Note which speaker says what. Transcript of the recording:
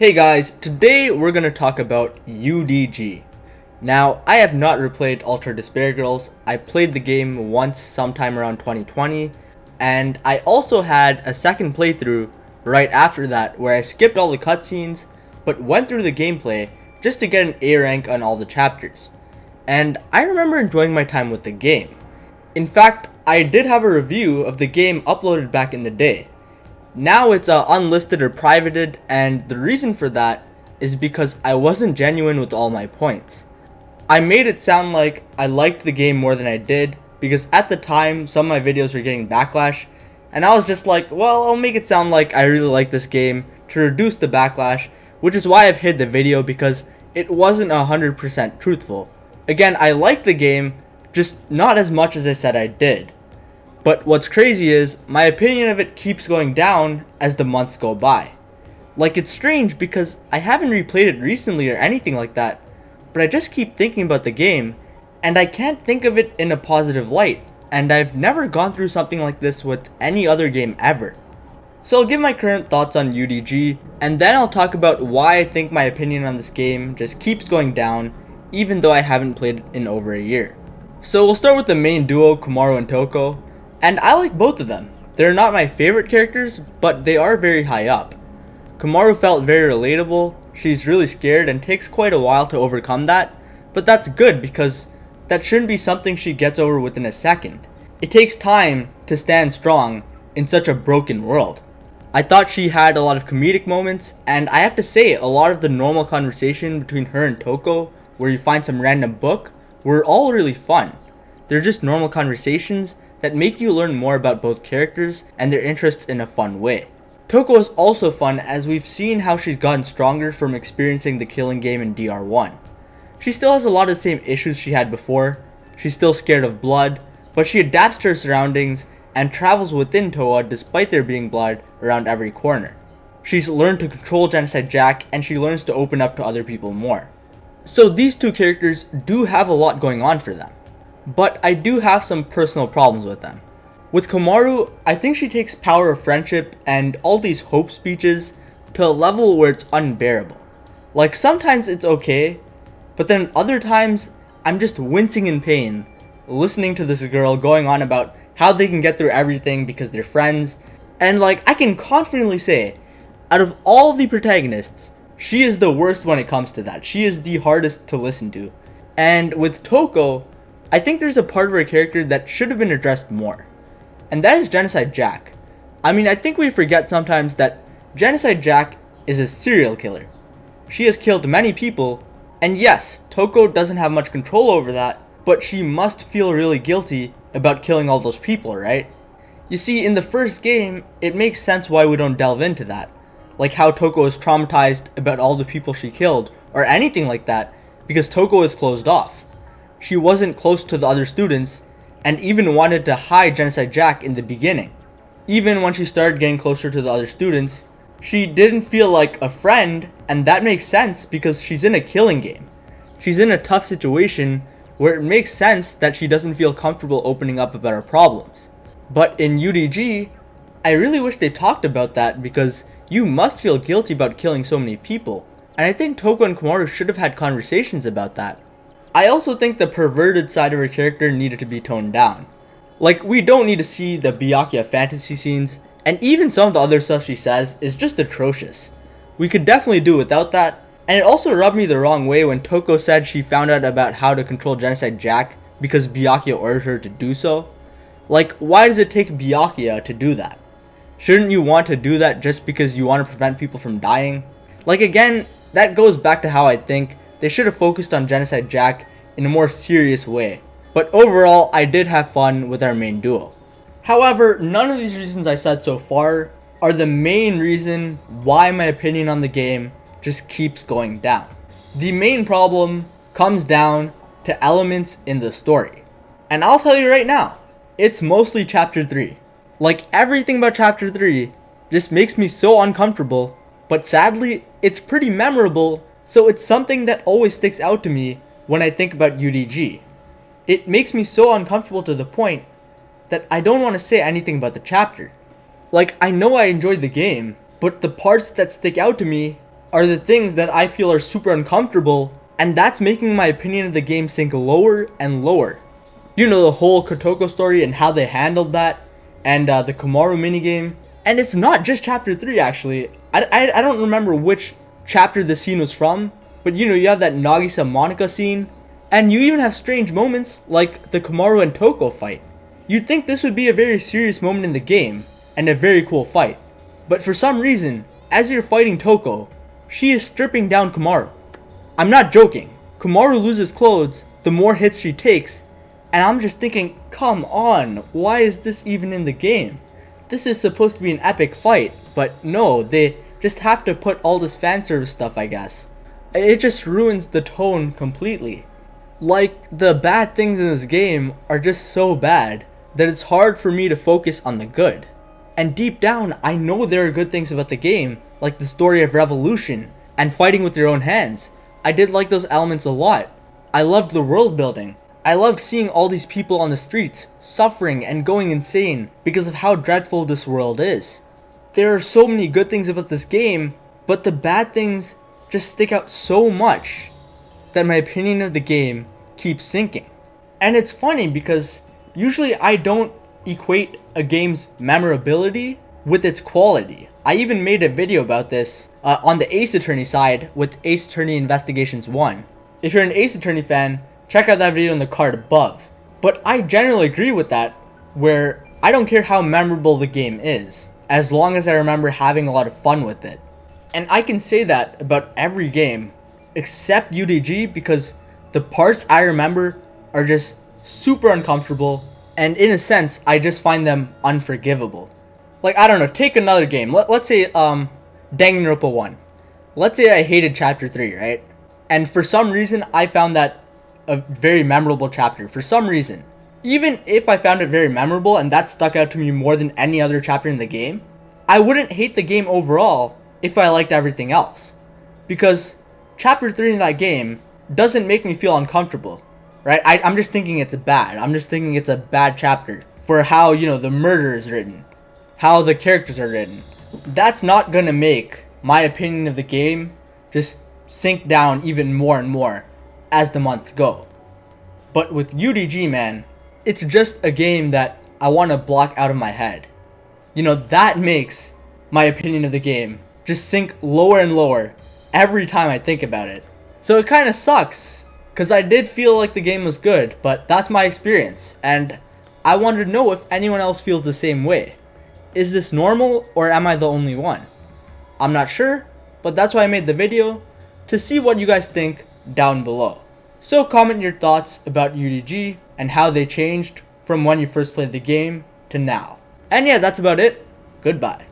Speaker 1: Hey guys, today we're going to talk about UDG. Now, I have not replayed Ultra Despair Girls. I played the game once sometime around 2020, and I also had a second playthrough right after that where I skipped all the cutscenes but went through the gameplay just to get an A rank on all the chapters. And I remember enjoying my time with the game. In fact, I did have a review of the game uploaded back in the day. Now it's unlisted or privated, and the reason for that is because I wasn't genuine with all my points. I made it sound like I liked the game more than I did because at the time some of my videos were getting backlash, and I was just like, well, I'll make it sound like I really like this game to reduce the backlash, which is why I've hid the video because it wasn't 100% truthful. Again, I liked the game, just not as much as I said I did. But what's crazy is, my opinion of it keeps going down as the months go by. Like, it's strange because I haven't replayed it recently or anything like that, but I just keep thinking about the game, and I can't think of it in a positive light, and I've never gone through something like this with any other game ever. So I'll give my current thoughts on UDG, and then I'll talk about why I think my opinion on this game just keeps going down, even though I haven't played it in over a year. So we'll start with the main duo, Komaru and Toko. And I like both of them. They're not my favorite characters, but they are very high up. Komaru felt very relatable. She's really scared and takes quite a while to overcome that, but that's good because that shouldn't be something she gets over within a second. It takes time to stand strong in such a broken world. I thought she had a lot of comedic moments, and I have to say, a lot of the normal conversation between her and Toko, where you find some random book, were all really fun. They're just normal conversations that make you learn more about both characters and their interests in a fun way. Toko is also fun as we've seen how she's gotten stronger from experiencing the killing game in DR1. She still has a lot of the same issues she had before. She's still scared of blood, but she adapts to her surroundings and travels within Toa despite there being blood around every corner. She's learned to control Genocide Jack, and she learns to open up to other people more. So these two characters do have a lot going on for them. But I do have some personal problems with them. With Komaru, I think she takes power of friendship and all these hope speeches to a level where it's unbearable. Like, sometimes it's okay, but then other times I'm just wincing in pain listening to this girl going on about how they can get through everything because they're friends. And like, I can confidently say, out of all the protagonists, she is the worst when it comes to that. She is the hardest to listen to. And with Toko, I think there's a part of her character that should have been addressed more, and that is Genocide Jack. I mean, I think we forget sometimes that Genocide Jack is a serial killer. She has killed many people, and yes, Toko doesn't have much control over that, but she must feel really guilty about killing all those people, right? You see, in the first game, it makes sense why we don't delve into that, like how Toko is traumatized about all the people she killed, or anything like that, because Toko is closed off. She wasn't close to the other students, and even wanted to hide Genocide Jack in the beginning. Even when she started getting closer to the other students, she didn't feel like a friend, and that makes sense because she's in a killing game. She's in a tough situation where it makes sense that she doesn't feel comfortable opening up about her problems. But in UDG, I really wish they talked about that because you must feel guilty about killing so many people, and I think Toko and Komaru should have had conversations about that. I also think the perverted side of her character needed to be toned down. Like, we don't need to see the Byakuya fantasy scenes, and even some of the other stuff she says is just atrocious. We could definitely do without that, and it also rubbed me the wrong way when Toko said she found out about how to control Genocide Jack because Byakuya ordered her to do so. Like, why does it take Byakuya to do that? Shouldn't you want to do that just because you want to prevent people from dying? Like, again, that goes back to how I think they should have focused on Genocide Jack in a more serious way. But overall, I did have fun with our main duo. However, none of these reasons I said so far are the main reason why my opinion on the game just keeps going down. The main problem comes down to elements in the story. And I'll tell you right now, it's mostly Chapter 3. Like, everything about Chapter 3 just makes me so uncomfortable, but sadly, it's pretty memorable. So it's something that always sticks out to me when I think about UDG. It makes me so uncomfortable to the point that I don't want to say anything about the chapter. Like, I know I enjoyed the game, but the parts that stick out to me are the things that I feel are super uncomfortable, and that's making my opinion of the game sink lower and lower. You know, the whole Kotoko story and how they handled that, and the Komaru minigame. And it's not just chapter 3 actually. I don't remember which chapter the scene was from, but you know, you have that Nagisa Monica scene, and you even have strange moments like the Komaru and Toko fight. You'd think this would be a very serious moment in the game, and a very cool fight. But for some reason, as you're fighting Toko, she is stripping down Komaru. I'm not joking. Komaru loses clothes the more hits she takes, and I'm just thinking, come on, why is this even in the game? This is supposed to be an epic fight, but no, they just have to put all this fan service stuff, I guess. It just ruins the tone completely. Like, the bad things in this game are just so bad that it's hard for me to focus on the good. And deep down, I know there are good things about the game, like the story of revolution and fighting with your own hands. I did like those elements a lot. I loved the world building. I loved seeing all these people on the streets suffering and going insane because of how dreadful this world is. There are so many good things about this game, but the bad things just stick out so much that my opinion of the game keeps sinking. And it's funny because usually I don't equate a game's memorability with its quality. I even made a video about this on the Ace Attorney side with Ace Attorney Investigations 1. If you're an Ace Attorney fan, check out that video in the card above. But I generally agree with that, where I don't care how memorable the game is, as long as I remember having a lot of fun with it. And I can say that about every game, except UDG, because the parts I remember are just super uncomfortable, and in a sense, I just find them unforgivable. Like, I don't know, take another game. Let's say, Danganronpa 1. Let's say I hated Chapter 3, right? And for some reason, I found that a very memorable chapter. For some reason. Even if I found it very memorable, and that stuck out to me more than any other chapter in the game, I wouldn't hate the game overall if I liked everything else. Because Chapter 3 in that game doesn't make me feel uncomfortable. Right? I'm just thinking it's bad. I'm just thinking it's a bad chapter for how, you know, the murder is written, how the characters are written. That's not gonna make my opinion of the game just sink down even more and more as the months go. But with UDG, man, it's just a game that I want to block out of my head. You know, that makes my opinion of the game just sink lower and lower every time I think about it. So it kind of sucks, because I did feel like the game was good, but that's my experience, and I wanted to know if anyone else feels the same way. Is this normal, or am I the only one? I'm not sure, but that's why I made the video, to see what you guys think down below. So comment your thoughts about UDG and how they changed from when you first played the game to now. And yeah, that's about it. Goodbye.